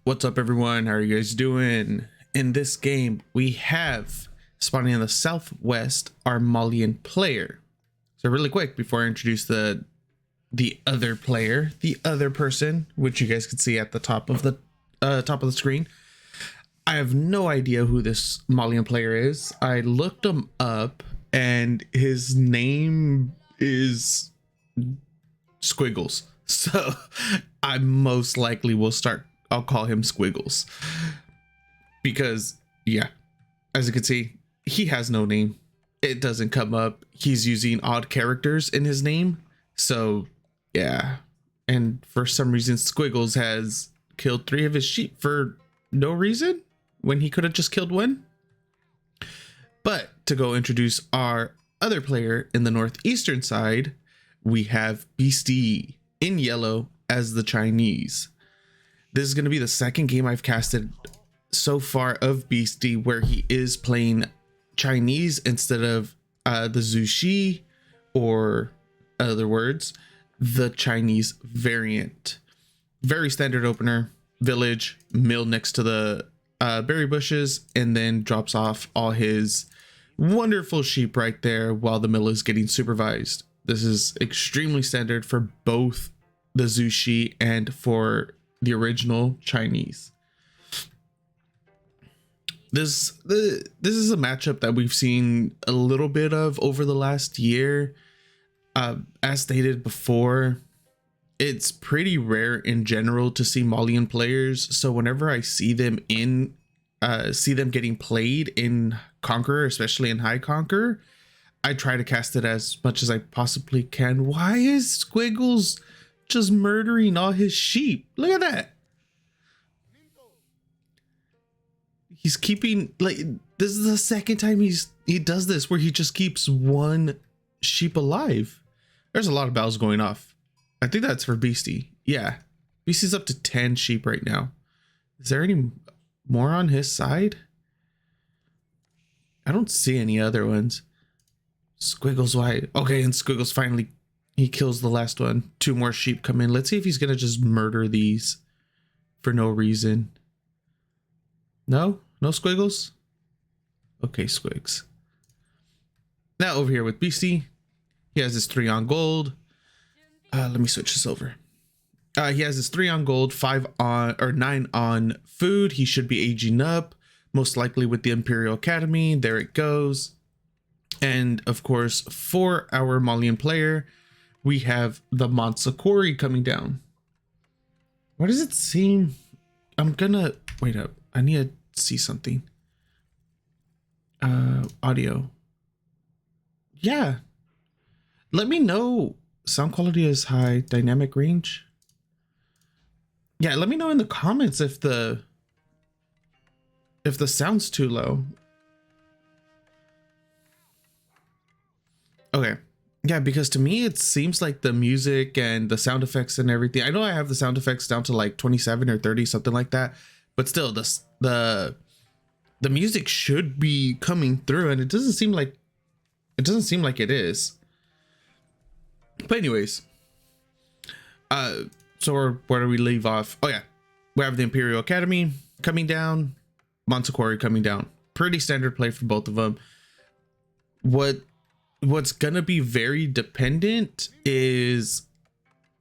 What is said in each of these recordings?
What's up, everyone? How are you guys doing? In this game, we have spawning in the southwest our Malian player. So really quick, before I introduce the other player, the other person, which you guys can see at the top of the screen, I have no idea who this Malian player is. I looked him up, and his name is Squigles. So I most likely will I'll call him Squigles, because yeah, as you can see, he has no name. It doesn't come up. He's using odd characters in his name. So yeah, and for some reason Squigles has killed 3 of his sheep for no reason when he could have just killed 1. But to go introduce our other player in the northeastern side, we have Beasty in yellow as the Chinese. This is going to be the second game I've casted so far of Beasty where he is playing Chinese instead of the Zushi, or other words, the Chinese variant. Very standard opener, village, mill next to the berry bushes, and then drops off all his wonderful sheep right there while the mill is getting supervised. This is extremely standard for both the Zushi and for the original Chinese. This is a matchup that we've seen a little bit of over the last year. As stated before, it's pretty rare in general to see Malian players. So whenever I see them getting played in Conqueror, especially in High Conqueror, I try to cast it as much as I possibly can. Why is Squigles just murdering all his sheep? Look at that. He's keeping, like, this is the second time he does this, where he just keeps 1 sheep alive. There's a lot of battles going off. I think that's for Beasty. Yeah, Beasty's up to 10 sheep right now. Is there any more on his side? I don't see any other ones. Squigles, why? Okay, and Squigles finally, he kills the last one. 2 more sheep come in. Let's see if he's gonna just murder these for no reason. No Squigles. Okay, Squigs. Now over here with Beasty, he has his 3 on gold. Let me switch this over. He has his 3 on gold, 5 on, or 9 on food. He should be aging up, most likely with the Imperial Academy. There it goes. And of course, for our Malian player, we have the Mansakori coming down. Why does it seem? I'm gonna wait up. I need to see something. Audio. Yeah. Let me know. Sound quality is high. Dynamic range. Yeah, let me know in the comments if the sound's too low. Okay. Yeah, because to me it seems like the music and the sound effects and everything. I know I have the sound effects down to like 27 or 30, something like that. But still, the music should be coming through, and it doesn't seem like it is. But anyways, so where do we leave off? Oh yeah, we have the Imperial Academy coming down, Mansakori coming down. Pretty standard play for both of them. What's gonna be very dependent is,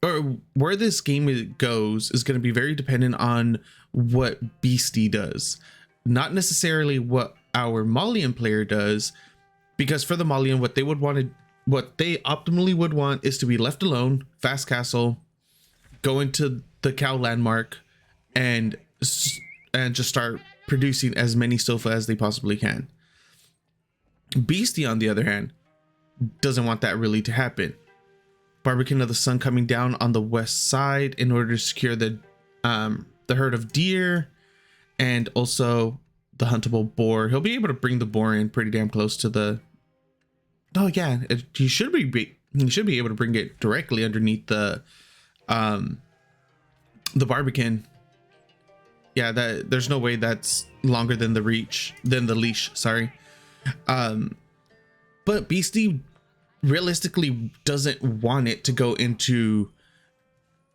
or where this game goes is gonna be very dependent on what Beasty does, not necessarily what our Malian player does, because for the Malian, what they optimally would want is to be left alone, fast castle, go into the cow landmark, and just start producing as many sofa as they possibly can. Beasty, on the other hand, doesn't want that really to happen. Barbican of the Sun coming down on the west side in order to secure the herd of deer, and also the huntable boar. He'll be able to bring the boar in pretty damn close to the. Oh yeah, he should be able to bring it directly underneath the Barbican. Yeah, there's no way that's longer than the leash. Sorry. But Beasty realistically doesn't want it to go into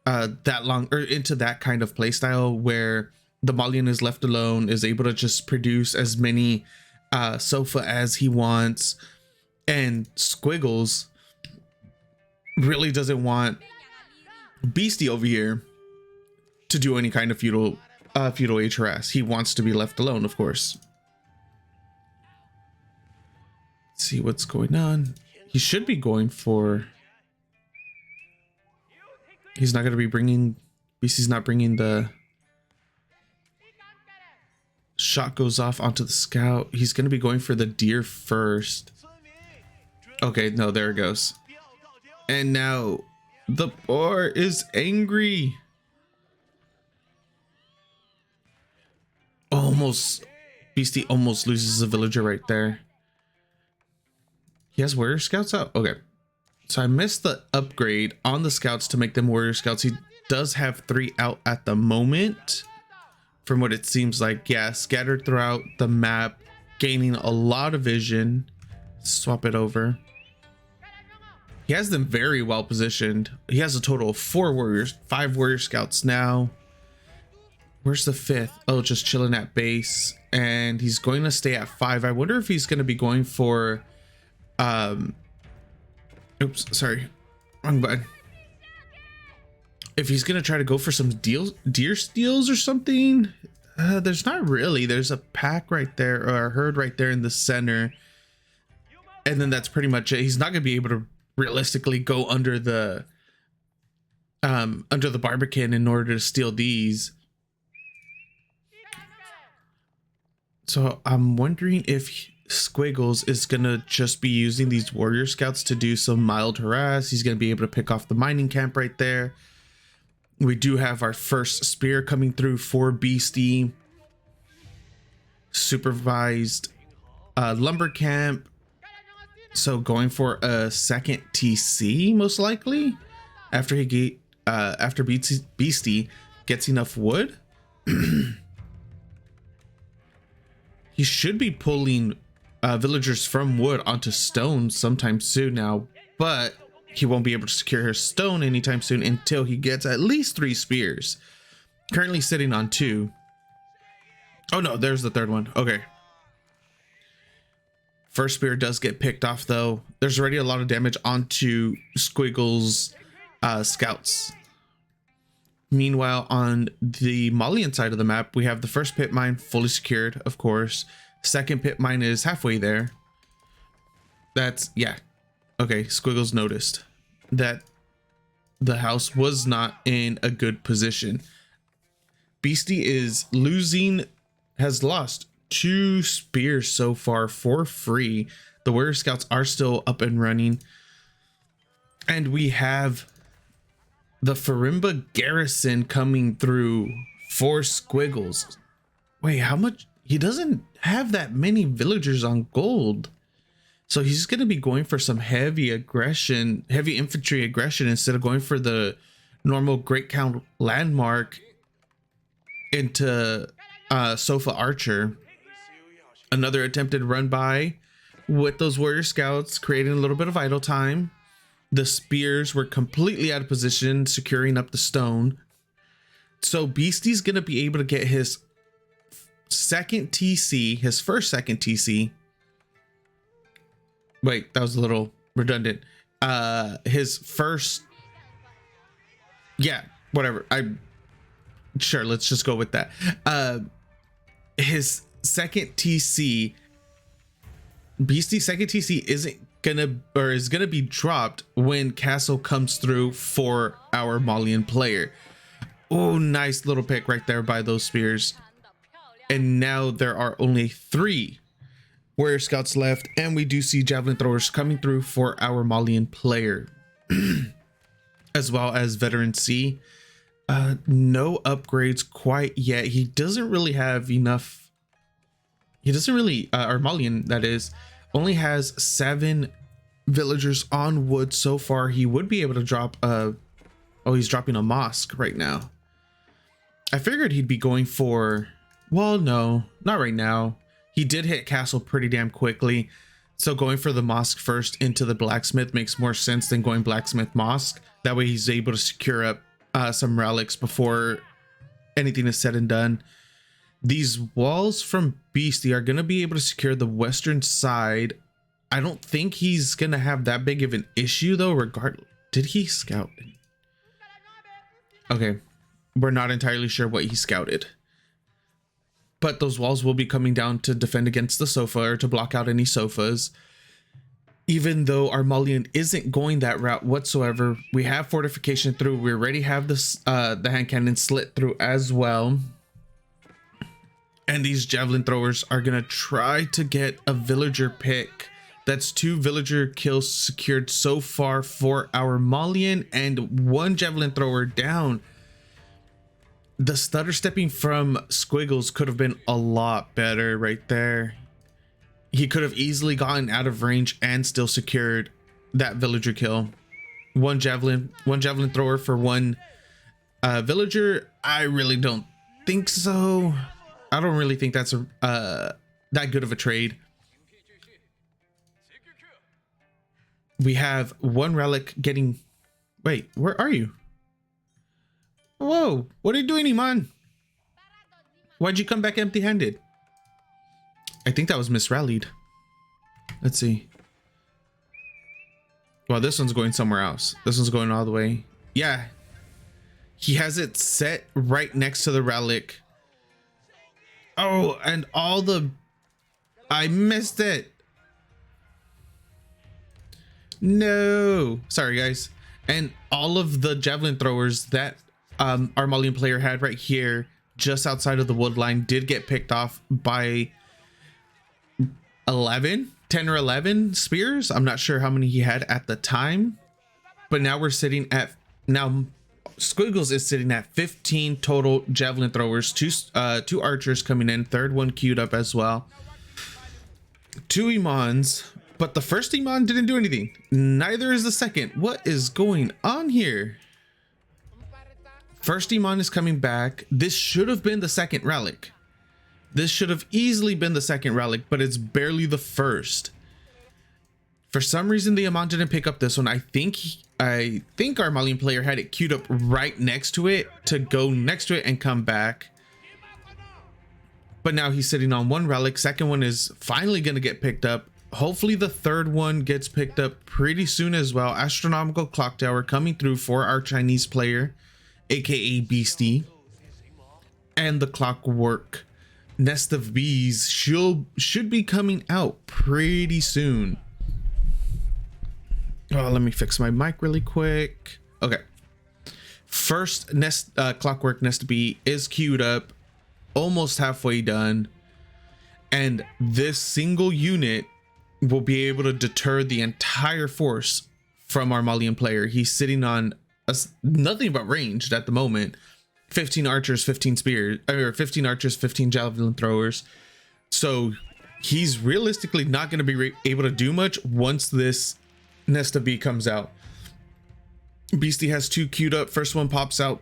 that long, or into that kind of playstyle where the Malian is left alone, is able to just produce as many sofa as he wants, and Squigles really doesn't want Beasty over here to do any kind of feudal age harass. He wants to be left alone, of course. Let's see what's going on. He should be going for... He's not going to be bringing... Beasty's not bringing the... Shot goes off onto the scout. He's going to be going for the deer first. Okay, no, there it goes. And now the boar is angry. Almost. Beasty almost loses a villager right there. He has warrior scouts out. Okay. So I missed the upgrade on the scouts to make them warrior scouts. He does have 3 out at the moment. From what it seems like, yeah, scattered throughout the map, gaining a lot of vision. Swap it over. He has them very well positioned. He has a total of 4 warriors, 5 warrior scouts now. Where's the 5th? Oh, just chilling at base, and he's going to stay at 5. I wonder if he's going to be going for oops, sorry, wrong button. If he's gonna try to go for some deer steals or something. There's not really. There's a pack right there, or a herd right there in the center, and then that's pretty much it. He's not gonna be able to realistically go under the barbican in order to steal these. So I'm wondering if Squigles is gonna just be using these warrior scouts to do some mild harass. He's gonna be able to pick off the mining camp right there. We do have our first spear coming through for Beasty. Supervised lumber camp. So going for a second TC most likely after after Beasty gets enough wood. He should be pulling villagers from wood onto stone sometime soon now, but he won't be able to secure his stone anytime soon until he gets at least 3 spears. Currently sitting on 2. Oh no, there's the 3rd one. Okay. First spear does get picked off though. There's already a lot of damage onto Squigles' scouts. Meanwhile, on the Malian side of the map, we have the first pit mine fully secured, of course. Second pit mine is halfway there. That's, yeah. Okay, Squigles noticed that the house was not in a good position. Beasty has lost 2 spears so far for free. The warrior scouts are still up and running. And we have the Farimba garrison coming through for Squigles. Wait, how much? He doesn't have that many villagers on gold. So he's going to be going for some heavy infantry aggression instead of going for the normal Great Count landmark into Sofa Archer. Another attempted run by with those warrior scouts, creating a little bit of idle time. The spears were completely out of position, securing up the stone. So Beasty's going to be able to get his second TC, his first second TC. Wait, that was a little redundant. His first, yeah, whatever. Sure, let's just go with that. His second TC, Beasty's second TC is gonna be dropped when Castle comes through for our Malian player. Oh, nice little pick right there by those spears. And now there are only 3 warrior scouts left, and we do see javelin throwers coming through for our Malian player. As well as veteran C. No upgrades quite yet. He doesn't really have enough. He doesn't really, our Malian that is, only has 7 villagers on wood so far. He would be able to drop he's dropping a mosque right now. I figured he'd be going for, well, no, not right now. He did hit castle pretty damn quickly, so going for the mosque first into the blacksmith makes more sense than going blacksmith mosque. That way he's able to secure up some relics before anything is said and done. These walls from Beasty are going to be able to secure the western side. I don't think he's going to have that big of an issue though, regardless. Did he scout? Okay, we're not entirely sure what he scouted. But those walls will be coming down to defend against the sofa or to block out any sofas. Even though our Malian isn't going that route whatsoever, we have fortification through. We already have this the hand cannon slit through as well. And these javelin throwers are gonna try to get a villager pick. That's 2 villager kills secured so far for our Malian and 1 javelin thrower down. The stutter stepping from Squigles could have been a lot better right there. He could have easily gotten out of range and still secured that villager kill. One javelin thrower for 1 villager. I really don't think so. I don't really think that's that good of a trade. We have 1 relic getting. Wait, where are you? Whoa, what are you doing, Iman? Why'd you come back empty-handed? I think that was misrallied. Let's see. Well, this one's going somewhere else. This one's going all the way. Yeah. He has it set right next to the relic. Oh, and all the... I missed it. No. Sorry, guys. And all of the javelin throwers that our Malian player had right here, just outside of the wood line, did get picked off by 10 or 11 spears. I'm not sure how many he had at the time, but now we're sitting at, now Squigles is sitting at 15 total javelin throwers, 2 archers coming in, 3rd one queued up as well, 2 Imans, but the first Iman didn't do anything. Neither is the second. What is going on here? First Iman is coming back. This should have been the second relic. This should have easily been the second relic, but it's barely the first. For some reason, the Iman didn't pick up this one. I think our Malian player had it queued up right next to it to go next to it and come back. But now he's sitting on 1 relic. Second one is finally going to get picked up. Hopefully the 3rd one gets picked up pretty soon as well. Astronomical clock tower coming through for our Chinese player, aka Beasty. And the clockwork nest of bees should be coming out pretty soon. Oh, let me fix my mic really quick. Okay. First clockwork nest bee is queued up, almost halfway done. And this single unit will be able to deter the entire force from our Malian player. He's sitting on nothing but ranged at the moment. 15 archers, 15 spears, or 15 archers, 15 javelin throwers. So he's realistically not going to be able to do much once this nest of bee comes out. Beasty has 2 queued up. First one pops out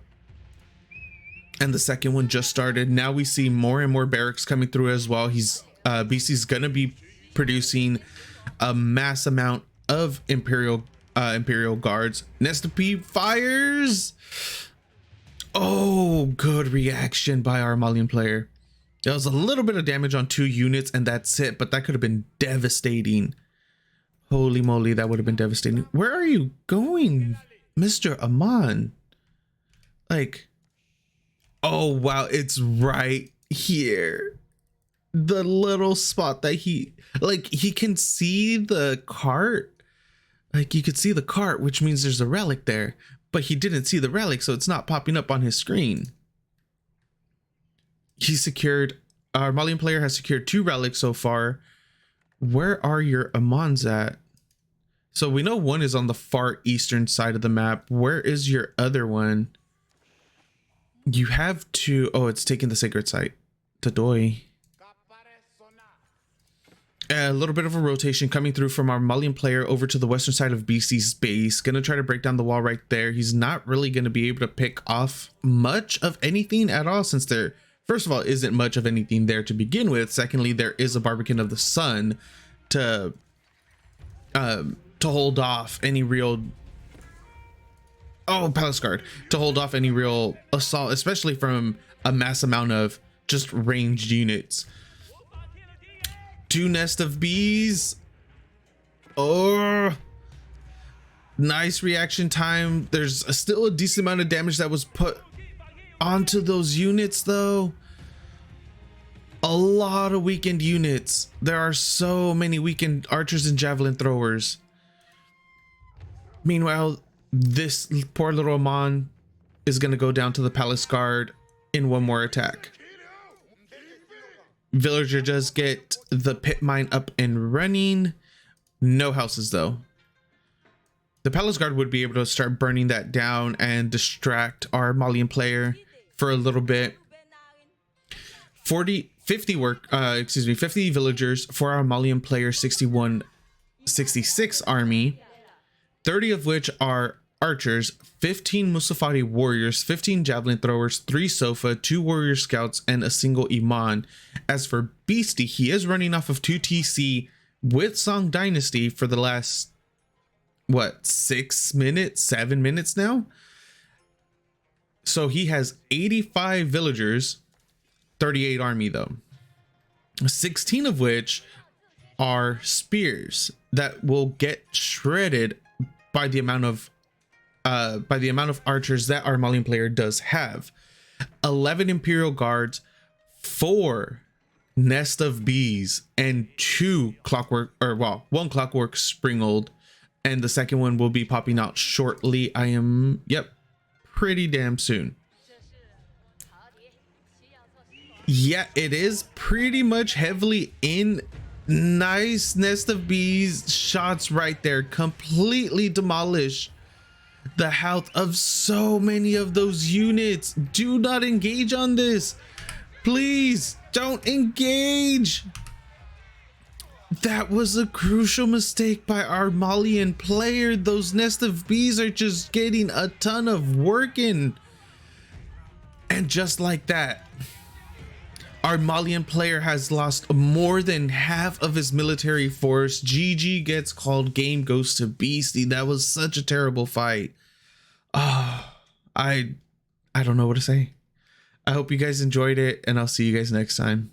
and the second one just started. Now we see more and more barracks coming through as well. Beasty's gonna be producing a mass amount of imperial guards. Nest of bee fires. Oh, good reaction by our Malian player. There was a little bit of damage on 2 units and that's it, but that could have been devastating. Holy moly, that would have been devastating. Where are you going, Mr. Aman? Like, oh wow, it's right here. The little spot that he can see the cart. Like, you could see the cart, which means there's a relic there, but he didn't see the relic, so it's not popping up on his screen. Our Malian player has secured 2 relics so far. Where are your Amans at? So we know one is on the far eastern side of the map. Where is your other one? You have 2. Oh, it's taking the sacred site. Tadoy. A little bit of a rotation coming through from our Malian player over to the western side of Beasty's base. Gonna try to break down the wall right there. He's not really gonna be able to pick off much of anything at all, since there, first of all, isn't much of anything there to begin with. Secondly, there is a Barbican of the Sun to hold off any real palace guard, to hold off any real assault, especially from a mass amount of just ranged units. 2 nest of bees. Oh, nice reaction time. There's still a decent amount of damage that was put onto those units though. A lot of weakened units. There are so many weakened archers and javelin throwers. Meanwhile, this poor little Amon is going to go down to the palace guard in one more attack. Villager does get the pit mine up and running. No houses though. The palace guard would be able to start burning that down and distract our Malian player for a little bit. 50 villagers for our Malian player 66 army, 30 of which are archers, 15 Musafati warriors, 15 javelin throwers, 3 Sofa, 2 warrior scouts, and a single Iman. As for Beasty, he is running off of 2 TC with Song Dynasty for the last, what, 7 minutes now? So he has 85 villagers, 38 army though, 16 of which are spears that will get shredded by the amount of archers that our Malian player does have. 11 Imperial Guards, 4 Nest of Bees, and 2 Clockwork, or well, 1 Clockwork Springold, and the second one will be popping out shortly. Pretty damn soon. Yeah, it is pretty much heavily in. Nice Nest of Bees shots right there, completely demolish the health of so many of those units. Do not engage on this, please don't engage. That was a crucial mistake by our Malian player. Those Nest of Bees are just getting a ton of work in, and just like that, our Malian player has lost more than half of his military force. GG gets called, game goes to Beasty. That was such a terrible fight. I don't know what to say. I hope you guys enjoyed it, and I'll see you guys next time.